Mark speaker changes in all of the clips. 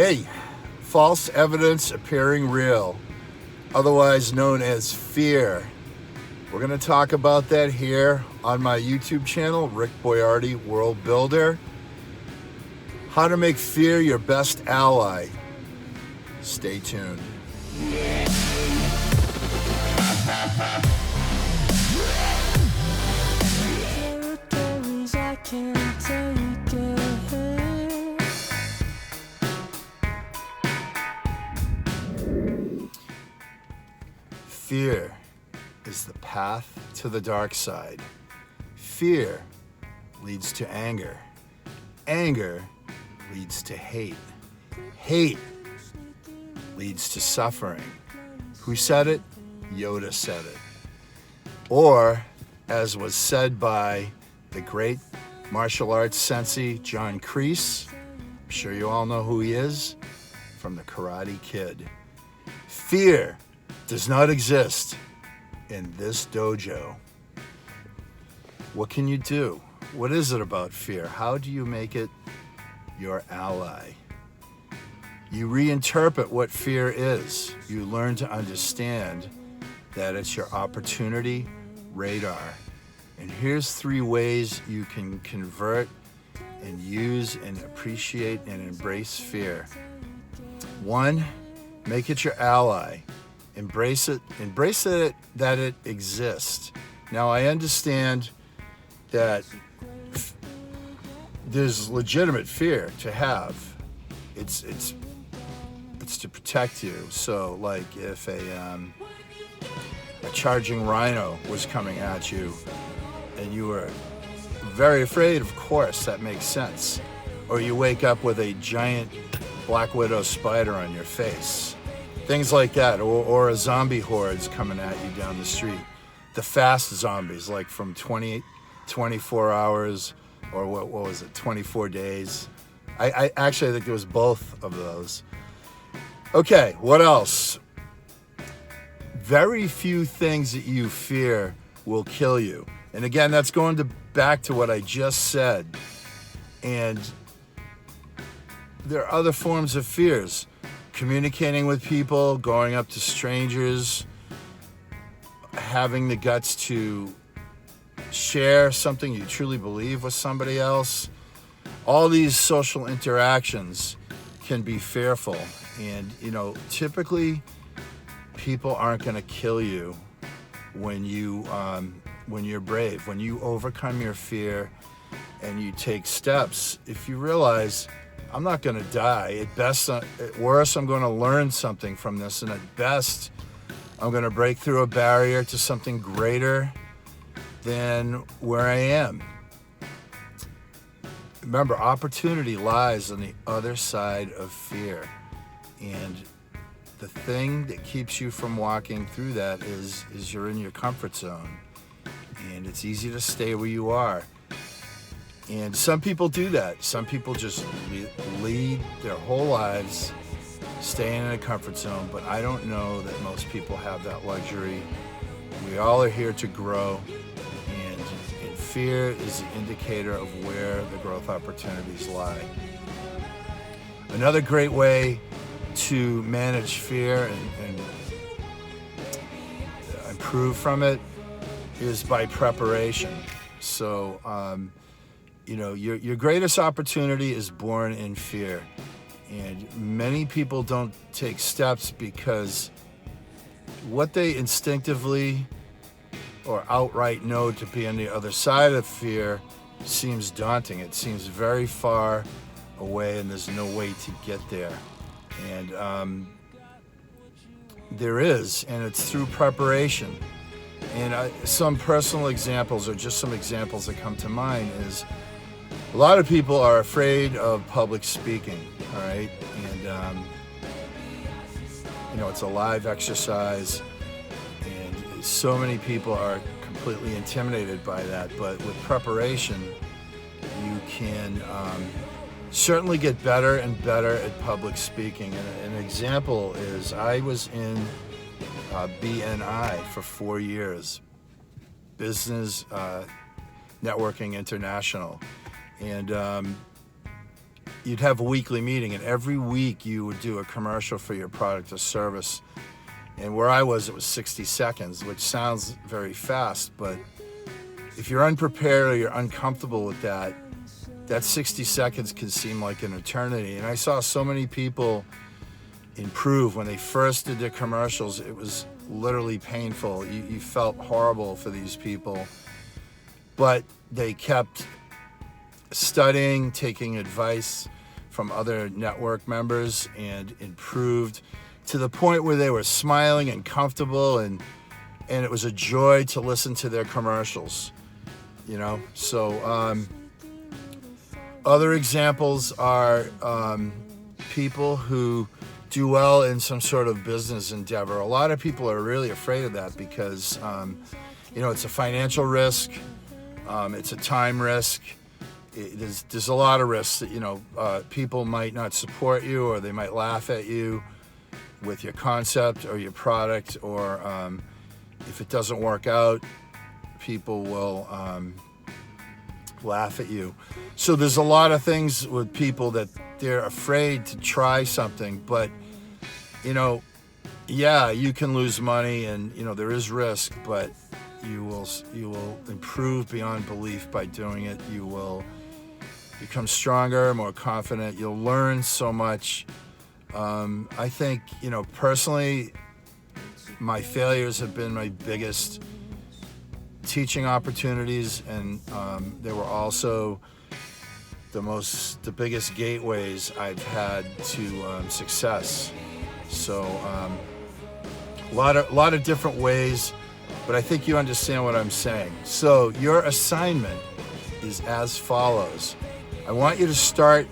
Speaker 1: Hey, false evidence appearing real, otherwise known as fear. We're going to talk about that here on my YouTube channel, Rick Boiardi, World Builder. How to make fear your best ally. Stay tuned. Fear is the path to the dark side. Fear leads to anger. Anger leads to hate. Hate leads to suffering. Who said it? Yoda said it. Or, as was said by the great martial arts sensei John Kreese, I'm sure you all know who he is, from the Karate Kid. Fear does not exist in this dojo. What can you do? What is it about fear? How do you make it your ally? You reinterpret what fear is. You learn to understand that it's your opportunity radar. And here's 3 ways you can convert and use and appreciate and embrace fear. 1, make it your ally. Embrace it that it exists. Now, I understand that there's legitimate fear to have. It's to protect you. So, like if a charging rhino was coming at you and you were very afraid, of course, that makes sense. Or you wake up with a giant black widow spider on your face. Things like that, or a zombie horde's coming at you down the street. The fast zombies, like from 24 hours, or what was it, 24 days. I actually think it was both of those. Okay, what else? Very few things that you fear will kill you. And again, that's going back to what I just said. And there are other forms of fears. Communicating with people, going up to strangers, having the guts to share something you truly believe with somebody else. All these social interactions can be fearful. And, typically people aren't going to kill you when you're brave, when you overcome your fear and you take steps. If you realize, I'm not going to die. At worst, I'm going to learn something from this. And at best, I'm going to break through a barrier to something greater than where I am. Remember, opportunity lies on the other side of fear. And the thing that keeps you from walking through that is you're in your comfort zone. And it's easy to stay where you are. And some people do that. Some people just lead their whole lives staying in a comfort zone, but I don't know that most people have that luxury. We all are here to grow, and fear is the indicator of where the growth opportunities lie. Another great way to manage fear and improve from it is by preparation. So, your greatest opportunity is born in fear. And many people don't take steps because what they instinctively or outright know to be on the other side of fear seems daunting. It seems very far away and there's no way to get there. And there is, and it's through preparation. And some personal examples, or just some examples that come to mind, is a lot of people are afraid of public speaking, all right? And, it's a live exercise, and so many people are completely intimidated by that. But with preparation, you can certainly get better and better at public speaking. And an example is I was in BNI for 4 years, Business Networking International. And you'd have a weekly meeting, and every week you would do a commercial for your product or service. And where I was, it was 60 seconds, which sounds very fast, but if you're unprepared or you're uncomfortable with that, that 60 seconds can seem like an eternity. And I saw so many people improve when they first did their commercials. It was literally painful. You felt horrible for these people, but they kept studying, taking advice from other network members, and improved to the point where they were smiling and comfortable, and it was a joy to listen to their commercials, you know. So other examples are people who do well in some sort of business endeavor. A lot of people are really afraid of that because you know, it's a financial risk, it's a time risk. There's a lot of risks that, you know, people might not support you, or they might laugh at you with your concept or your product, or if it doesn't work out, people will laugh at you. So there's a lot of things with people that they're afraid to try something, but, you know, yeah, you can lose money, and, you know, there is risk, but you will improve beyond belief by doing it. You will become stronger, more confident. You'll learn so much. I think, you know, personally, my failures have been my biggest teaching opportunities, and they were also the biggest gateways I've had to success. So a lot of different ways, but I think you understand what I'm saying. So your assignment is as follows. I want you to start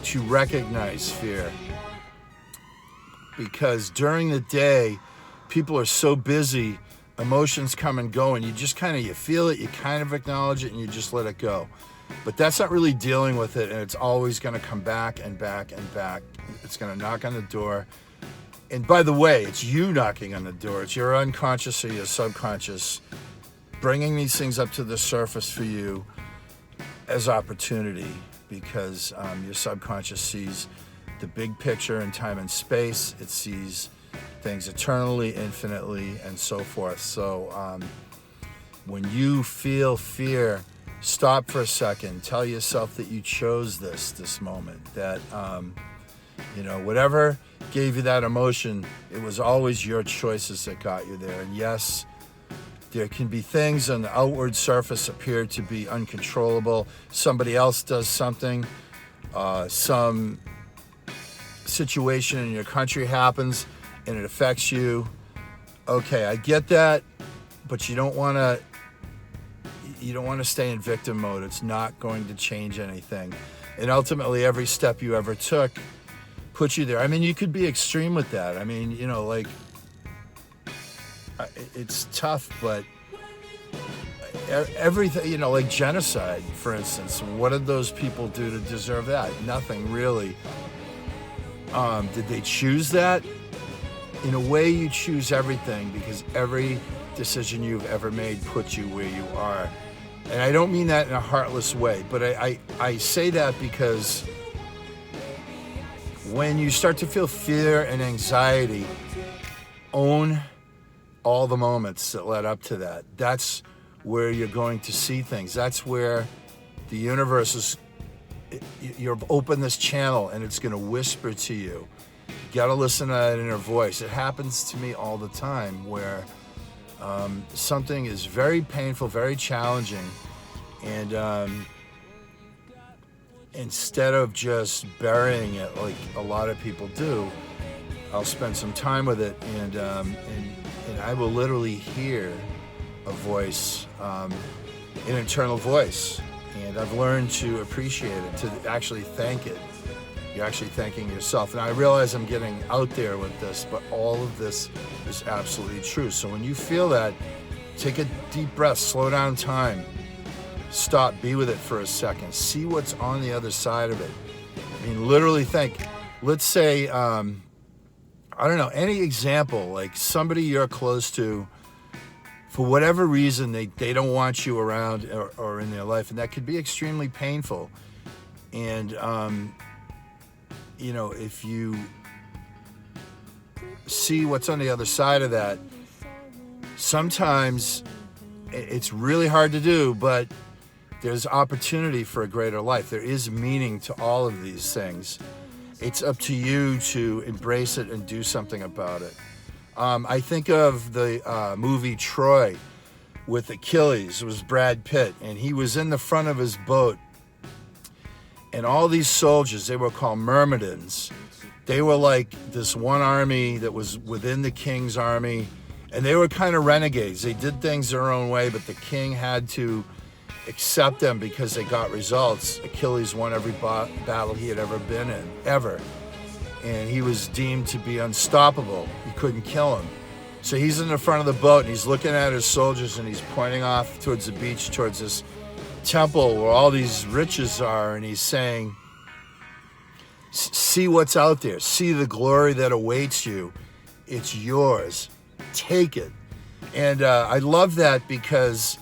Speaker 1: to recognize fear, because during the day, people are so busy, emotions come and go, and you feel it, you kind of acknowledge it, and you just let it go. But that's not really dealing with it, and it's always going to come back and back and back. It's going to knock on the door. And by the way, it's you knocking on the door. It's your unconscious or your subconscious bringing these things up to the surface for you as opportunity, because your subconscious sees the big picture in time and space. It sees things eternally, infinitely, and so forth. So when you feel fear, stop for a second. Tell yourself that you chose this moment, that you know, whatever gave you that emotion, it was always your choices that got you there. And yes, there can be things on the outward surface appear to be uncontrollable. Somebody else does something, some situation in your country happens and it affects you. Okay, I get that, but you don't want to stay in victim mode. It's not going to change anything. And ultimately, every step you ever took put you there. I mean, you could be extreme with that. I mean, you know, like, it's tough, but everything, you know, like genocide, for instance, what did those people do to deserve that? Nothing, really. Did they choose that? In a way, you choose everything, because every decision you've ever made puts you where you are. And I don't mean that in a heartless way, but I say that because when you start to feel fear and anxiety, own all the moments that led up to that. That's where you're going to see things. That's where the universe is, you've opened this channel and it's going to whisper to you. You got to listen to that inner voice. It happens to me all the time where something is very painful, very challenging, and instead of just burying it like a lot of people do, I'll spend some time with it, and I will literally hear a voice, an internal voice, and I've learned to appreciate it, to actually thank it. You're actually thanking yourself. And I realize I'm getting out there with this, but all of this is absolutely true. So when you feel that, take a deep breath, slow down time, stop, be with it for a second, see what's on the other side of it. I mean, literally think, let's say, I don't know, any example, like somebody you're close to, for whatever reason, they don't want you around or in their life, and that could be extremely painful. And if you see what's on the other side of that, sometimes it's really hard to do, but there's opportunity for a greater life. There is meaning to all of these things. It's up to you to embrace it and do something about it. I think of the movie Troy with Achilles. It was Brad Pitt, and he was in the front of his boat. And all these soldiers, they were called Myrmidons. They were like this one army that was within the king's army, and they were kind of renegades. They did things their own way, but the king had to accept them because they got results. Achilles won every battle he had ever been in, ever. And he was deemed to be unstoppable. You couldn't kill him. So he's in the front of the boat, and he's looking at his soldiers, and he's pointing off towards the beach, towards this temple where all these riches are, and he's saying, see what's out there. See the glory that awaits you. It's yours. Take it. And I love that because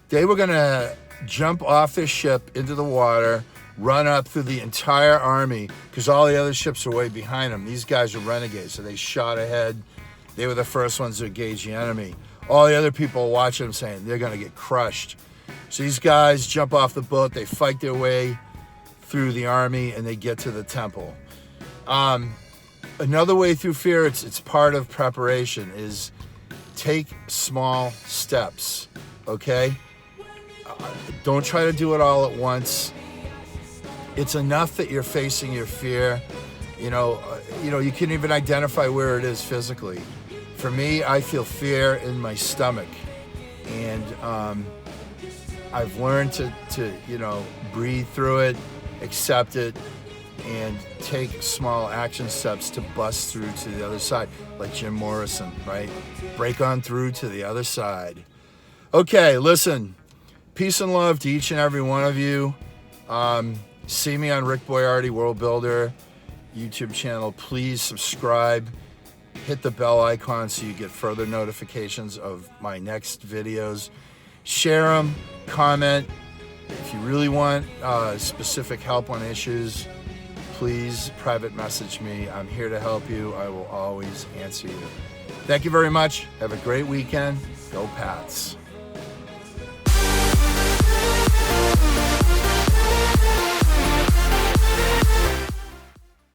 Speaker 1: they were going to jump off their ship into the water, run up through the entire army, because all the other ships are way behind them. These guys are renegades, so they shot ahead. They were the first ones to engage the enemy. All the other people watching them saying they're going to get crushed. So these guys jump off the boat, they fight their way through the army, and they get to the temple. Another way through fear, it's part of preparation, is take small steps, okay? Don't try to do it all at once. It's enough that you're facing your fear. You can even identify where it is physically. For me, I feel fear in my stomach, and I've learned to breathe through it, accept it, and take small action steps to bust through to the other side, like Jim Morrison, right? Break on through to the other side. Okay, listen, peace and love to each and every one of you. See me on Rick Boiardi, World Builder YouTube channel. Please subscribe, hit the bell icon so you get further notifications of my next videos. Share them, comment. If you really want specific help on issues, please private message me. I'm here to help you. I will always answer you. Thank you very much. Have a great weekend. Go Pats.